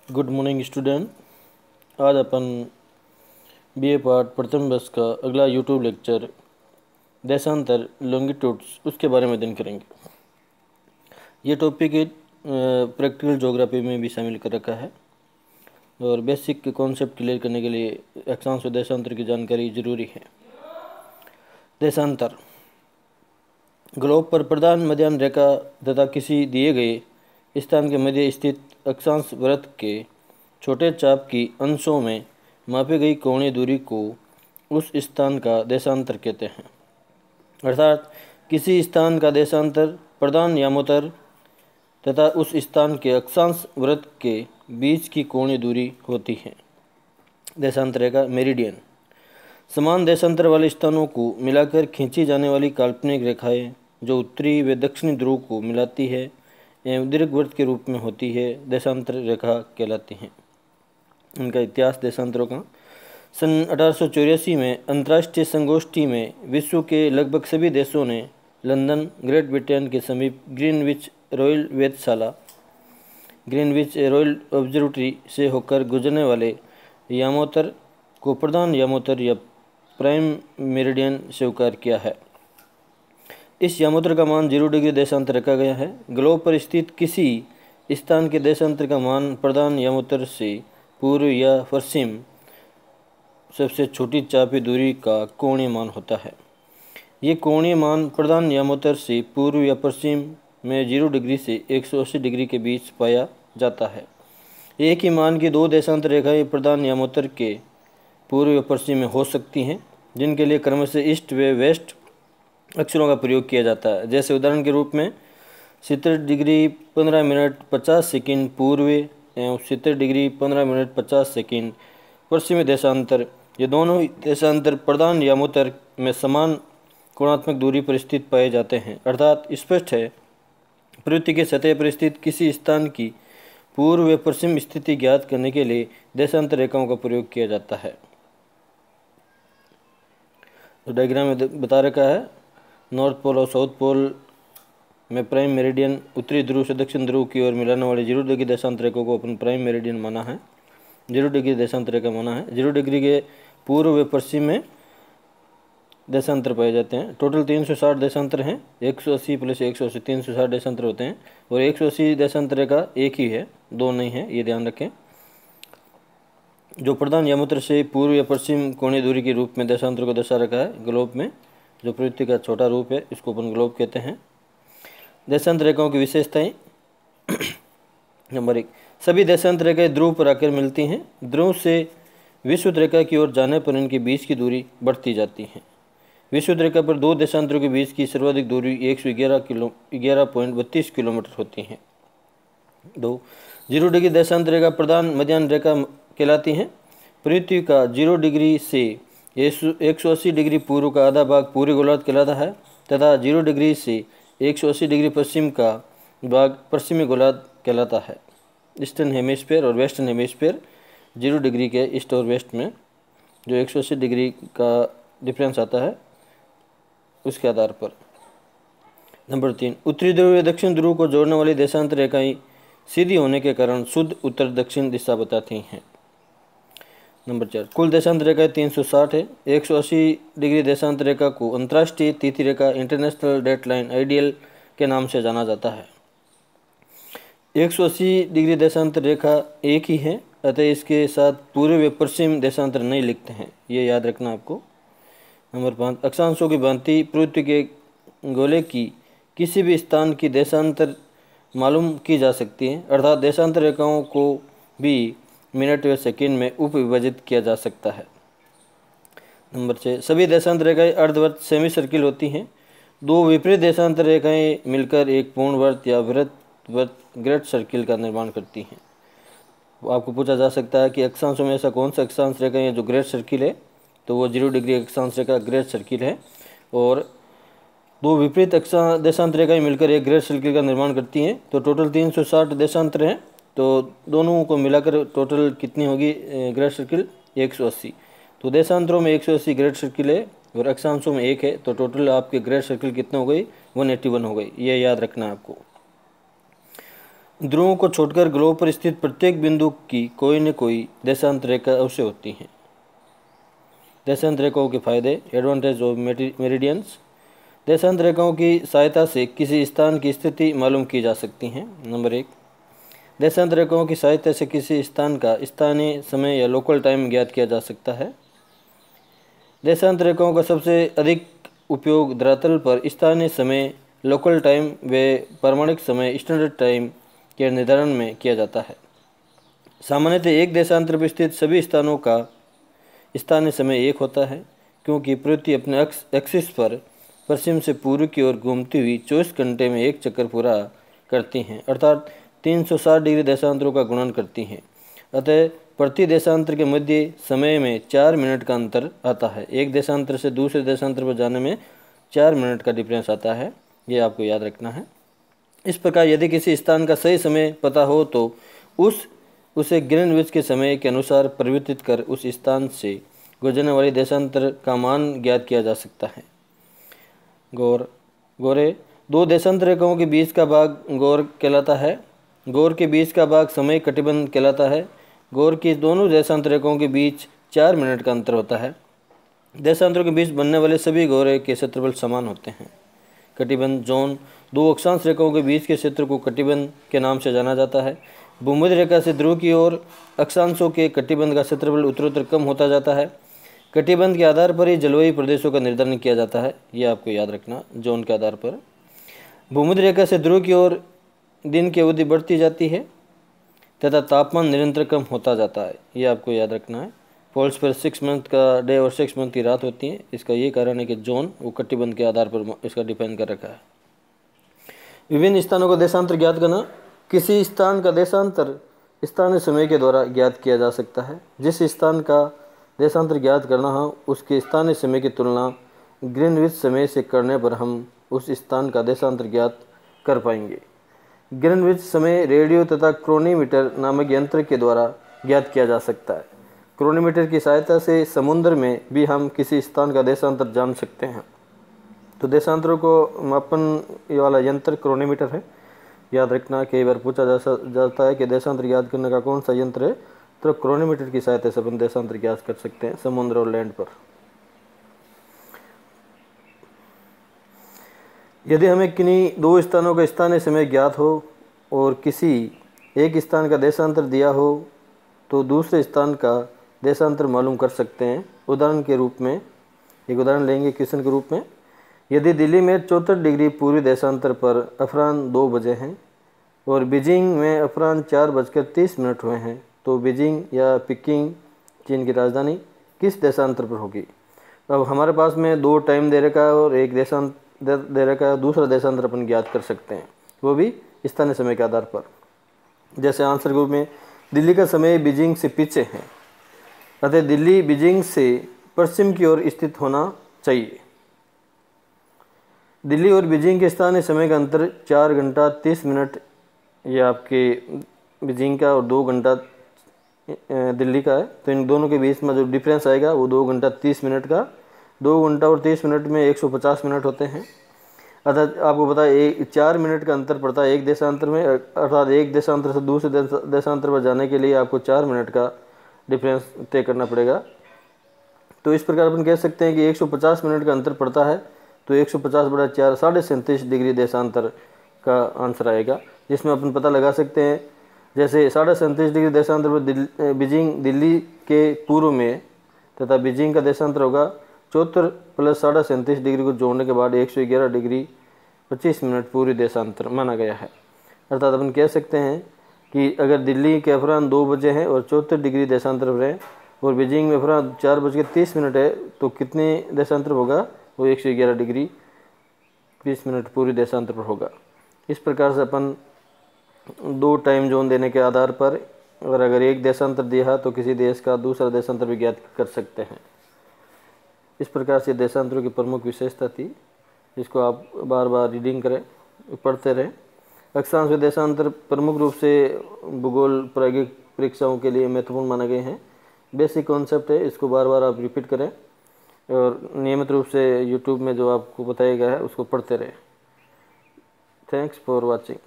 Good morning student. आज अपन BA part प्रथम वर्ष का अगला यूट्यूब लेक्चर देशांतर लॉन्गिट्यूड्स उसके बारे में अध्ययन करेंगे। ये टॉपिक प्रैक्टिकल ज्योग्राफी में भी शामिल कर रखा है और बेसिक कॉन्सेप्ट क्लियर करने के लिए अक्षांश और देशांतर की जानकारी जरूरी है। देशांतर ग्लोब पर प्रधान मध्याह्न रेखा तथा किसी दिए गए स्थान के मध्य स्थित अक्षांश वृत्त के छोटे चाप की अंशों में मापी गई कोणीय दूरी को उस स्थान का देशांतर कहते हैं। अर्थात किसी स्थान का देशांतर प्रधान यामोत्तर तथा उस स्थान के अक्षांश वृत्त के बीच की कोणीय दूरी होती है। देशांतर रेखा मेरिडियन समान देशांतर वाले स्थानों को मिलाकर खींची जाने वाली काल्पनिक रेखाएं जो उत्तरी व दक्षिणी ध्रुव को मिलाती है एवं दीर्घवृत्त के रूप में होती है देशांतर रेखा कहलाती हैं। इनका इतिहास देशांतरों का सन 1884 में अंतर्राष्ट्रीय संगोष्ठी में विश्व के लगभग सभी देशों ने लंदन ग्रेट ब्रिटेन के समीप ग्रीनविच रॉयल वेधशाला ग्रीनविच रॉयल ऑब्जर्वेटरी से होकर गुजरने वाले यामोत्तर को प्रधान यामोत्तर या प्राइम मेरिडियन स्वीकार किया है। इस यामोत्तर का मान 0 डिग्री देशांतर रखा गया है। ग्लोब पर स्थित किसी स्थान के देशांतर का मान प्रधान यामोत्तर से पूर्व या पश्चिम सबसे छोटी चापी दूरी का कोणीय मान होता है। ये कोणीय मान प्रधान यामोत्तर से पूर्व या पश्चिम में 0 डिग्री से 180 डिग्री के बीच पाया जाता है। एक ही मान की दो देशांतर रेखाएं प्रधान यामोत्तर के पूर्व या पश्चिम में हो सकती हैं, जिनके लिए क्रमशः ईस्ट व वेस्ट अक्षरों का प्रयोग किया जाता है। जैसे उदाहरण के रूप में 70 डिग्री 15 मिनट 50 सेकंड पूर्व एवं 70 डिग्री 15 मिनट 50 सेकंड पश्चिमी देशांतर। ये दोनों देशांतर प्रधान यामोत्तर में समान कोणात्मक दूरी पर स्थित पाए जाते हैं। अर्थात स्पष्ट है, पृथ्वी की सतह पर स्थित किसी स्थान की पूर्व व पश्चिम स्थिति ज्ञात करने के लिए देशांतर रेखाओं का प्रयोग किया जाता है। तो डायग्राम में बता रखा है, नॉर्थ पोल और साउथ पोल में प्राइम मेरिडियन उत्तरी ध्रुव से दक्षिण ध्रुव की ओर मिलाने वाली 0 डिग्री देशांतर रेखा को अपन प्राइम मेरिडियन माना है। 0 डिग्री देशांतर रेखा माना है। 0 डिग्री के पूर्व व पश्चिम में देशांतर पाए जाते हैं। टोटल 360 देशांतर हैं। 180 प्लस 180 360 देशांतर होते हैं और 180 देशांतर रेखा एक ही है, दो नहीं है, ये ध्यान रखें। जो प्रधान यामोत्तर से पूर्व या पश्चिम कोणीय दूरी के रूप में देशांतर को दर्शा रखा है। ग्लोब में जो पृथ्वी का छोटा रूप है इसको अपन ग्लोब कहते हैं। देशांतर रेखाओं की विशेषताएं। नंबर 1, सभी देशांतर रेखाएं ध्रुव पर आकर मिलती हैं। ध्रुव से विषुवत रेखा की ओर जाने पर इनके बीच की दूरी बढ़ती जाती है। विषुवत रेखा पर दो देशांतरों के बीच की सर्वाधिक दूरी 11.32 किलोमीटर होती है। 2, 0 डिग्री देशांतर रेखा प्रधान मध्याह्न रेखा कहलाती हैं। पृथ्वी का 0 डिग्री से 180 डिग्री पूर्व का आधा भाग पूर्वी गोलार्ध कहलाता है तथा 0 डिग्री से 180 डिग्री पश्चिम का भाग पश्चिमी गोलार्ध कहलाता है। ईस्टर्न हेमिस्फीयर और वेस्टर्न हेमिस्फीयर 0 डिग्री के ईस्ट और वेस्ट में जो 180 डिग्री का डिफरेंस आता है उसके आधार पर। नंबर 3, उत्तरी ध्रुव या दक्षिण ध्रुव को जोड़ने वाली देशांतर रेखाएं सीधी होने के कारण शुद्ध उत्तर दक्षिण दिशा बताती हैं। नंबर 4, कुल देशांतर रेखा 360 है। 180 डिग्री देशांतर रेखा को अंतर्राष्ट्रीय तिथि रेखा इंटरनेशनल डेट लाइन आइडियल के नाम से जाना जाता है। 180 डिग्री देशांतर रेखा एक ही है, अतः इसके साथ पूर्व व पश्चिम देशांतर नहीं लिखते हैं, ये याद रखना आपको। नंबर 5, अक्षांशों की भांति पृथ्वी के गोले की किसी भी स्थान की देशांतर मालूम की जा सकती है। अर्थात देशांतर रेखाओं को भी मिनट व सेकंड में उप विभाजित किया जा सकता है। नंबर 6, सभी देशांतर रेखाएं अर्धवृत्त सेमी सर्किल होती हैं। दो विपरीत देशांतर रेखाएं मिलकर एक पूर्ण वर्त या वृत्त ग्रेट सर्किल का निर्माण करती हैं। आपको पूछा जा सकता है कि अक्षांशों में ऐसा कौन सा अक्षांश रेखा है जो ग्रेट सर्किल है, तो वो 0 डिग्री अक्षांश रेखा ग्रेट सर्किल है। और दो विपरीत देशांतर रेखाएं मिलकर एक ग्रेट सर्किल का निर्माण करती हैं। तो टोटल 360 देशांतर हैं, तो दोनों को मिलाकर टोटल कितनी होगी ग्रेट सर्किल 180। तो देशांतरों में 180 ग्रेट सर्किल है और अक्षांशों में 1 है, तो टोटल आपके ग्रेट सर्किल कितने हो गई 181 हो गई। ये याद रखना है आपको। ध्रुवों को छोड़कर ग्लोब पर स्थित प्रत्येक बिंदु की कोई न कोई देशांतर रेखा अवश्य होती है। देशांतर रेखाओं के फायदे, एडवांटेज ऑफ मेरिडियंस। देशांतर रेखाओं की सहायता से किसी स्थान की स्थिति मालूम की जा सकती है। नंबर 1, देशांतर रेखाओं की सहायता से किसी स्थान का स्थानीय समय या लोकल टाइम ज्ञात किया जा सकता है। देशांतर रेखाओं का सबसे अधिक उपयोग धरातल पर स्थानीय समय, लोकल टाइम व प्रमाणिक समय स्टैंडर्ड टाइम के निर्धारण में किया जाता है। सामान्यतः एक देशांतर पर स्थित सभी स्थानों का स्थानीय समय एक होता है, क्योंकि पृथ्वी अपने एक्सिस पर पश्चिम से पूर्व की ओर घूमती हुई 24 घंटे में एक चक्कर पूरा करती हैं, अर्थात 360 डिग्री देशांतरों का गुणन करती हैं। अतः प्रति देशांतर के मध्य समय में 4 मिनट का अंतर आता है। एक देशांतर से दूसरे देशांतर पर जाने में 4 मिनट का डिफरेंस आता है, ये आपको याद रखना है। इस प्रकार यदि किसी स्थान का सही समय पता हो तो उसे ग्रीनविच के समय के अनुसार परिवर्तित कर उस स्थान से गुजरने वाली देशांतर का मान ज्ञात किया जा सकता है। गोरे, दो देशांतर रेखाओं के बीच का भाग गौर कहलाता है। गौर के बीच का भाग समय कटिबंध कहलाता है। गौर की दोनों देशांतर रेखाओं के बीच 4 मिनट का अंतर होता है। देशांतरों के बीच बनने वाले सभी गौरे के क्षेत्रफल समान होते हैं। कटिबंध जोन, दो अक्षांश रेखाओं के बीच के क्षेत्र को कटिबंध के नाम से जाना जाता है। भूमध्य रेखा से ध्रुव की ओर अक्षांशों के कटिबंध का क्षेत्रफल उत्तरोत्तर कम होता जाता है। कटिबंध के आधार पर ही जलवायु प्रदेशों का निर्धारण किया जाता है, ये आपको याद रखना, जोन के आधार पर। भूमध्य रेखा से ध्रुव की ओर दिन की अवधि बढ़ती जाती है तथा तापमान निरंतर कम होता जाता है, ये आपको याद रखना है। पोल्स पर 6 मंथ का डे और 6 मंथ की रात होती है। इसका ये कारण है कि जोन वो कटिबंध के आधार पर इसका डिफाइन कर रखा है। विभिन्न स्थानों का देशांतर ज्ञात करना, किसी स्थान का देशांतर स्थानीय समय के द्वारा ज्ञात किया जा सकता है। जिस स्थान का देशांतर ज्ञात करना हो उसके स्थानीय समय की तुलना ग्रीनविच समय से करने पर हम उस स्थान का देशांतर ज्ञात कर पाएंगे। ग्रीनविच समय रेडियो तथा क्रोनोमीटर नामक यंत्र के द्वारा ज्ञात किया जा सकता है। क्रोनोमीटर की सहायता से समुद्र में भी हम किसी स्थान का देशांतर जान सकते हैं। तो देशांतरों को मापन ये वाला यंत्र क्रोनोमीटर है, याद रखना। कई बार पूछा जाता है कि देशांतर ज्ञात करने का कौन सा यंत्र है, तो क्रोनोमीटर की सहायता से अपन देशांतर ज्ञात कर सकते हैं समुद्र और लैंड पर। यदि हमें किन्हीं दो स्थानों का स्थानीय समय ज्ञात हो और किसी एक स्थान का देशांतर दिया हो तो दूसरे स्थान का देशांतर मालूम कर सकते हैं। उदाहरण के रूप में एक उदाहरण लेंगे क्वेश्चन के रूप में। यदि दिल्ली में 74 डिग्री पूर्वी देशांतर पर अपराह्न 2 बजे हैं और बीजिंग में अपराह्न 4:30 हुए हैं, तो बीजिंग या पीकिंग चीन की राजधानी किस देशांतर पर होगी। अब हमारे पास में 2 टाइम दे रखा है और एक देशांतर दे रखा है, दूसरा देशांतर अपन ज्ञात कर सकते हैं, वो भी स्थानीय समय के आधार पर। जैसे आंसर ग्रुप में दिल्ली का समय बीजिंग से पीछे है, अतः दिल्ली बीजिंग से पश्चिम की ओर स्थित होना चाहिए। दिल्ली और बीजिंग के स्थानीय समय का अंतर 4 घंटा 30 मिनट ये आपके बीजिंग का और 2 घंटा दिल्ली का है। तो इन दोनों के बीच में जो डिफरेंस आएगा वो 2 घंटा 30 मिनट का। 2 घंटा और 30 मिनट में 150 मिनट होते हैं। अर्थात आपको पता है 4 मिनट का अंतर पड़ता है एक देशांतर में, अर्थात एक देशांतर से दूसरे देशांतर पर जाने के लिए आपको 4 मिनट का डिफरेंस तय करना पड़ेगा। तो इस प्रकार अपन कह सकते हैं कि 150 मिनट का अंतर पड़ता है, तो 150/4 37.5 डिग्री देशांतर का आंसर आएगा, जिसमें अपन पता लगा सकते हैं। जैसे 37.5 डिग्री देशांतर पर बीजिंग दिल्ली के पूर्व में तथा बीजिंग का देशांतर होगा 74 + 37.5 डिग्री को जोड़ने के बाद 111 डिग्री 25 मिनट पूर्वी देशांतर माना गया है। अर्थात अपन कह सकते हैं कि अगर दिल्ली के अपराह्न 2 बजे हैं और 74 डिग्री देशांतर पर है और बीजिंग में अपराह्न 4:30 है, तो कितने देशांतर होगा, वो 111 डिग्री 20 मिनट पूरी देशांतर पर होगा। इस प्रकार से अपन 2 टाइम जोन देने के आधार पर और अगर एक देशांतर दिया तो किसी देश का दूसरा देशांतर भी ज्ञात कर सकते हैं। इस प्रकार से देशांतरों की प्रमुख विशेषता थी, इसको आप बार बार रीडिंग करें, पढ़ते रहें। अक्षांश व देशांतर प्रमुख रूप से भूगोल प्रायोगिक परीक्षाओं के लिए महत्वपूर्ण माने गए हैं। बेसिक कॉन्सेप्ट है, इसको बार बार आप रिपीट करें और नियमित रूप से YouTube में जो आपको बताया गया है उसको पढ़ते रहें। Thanks for watching.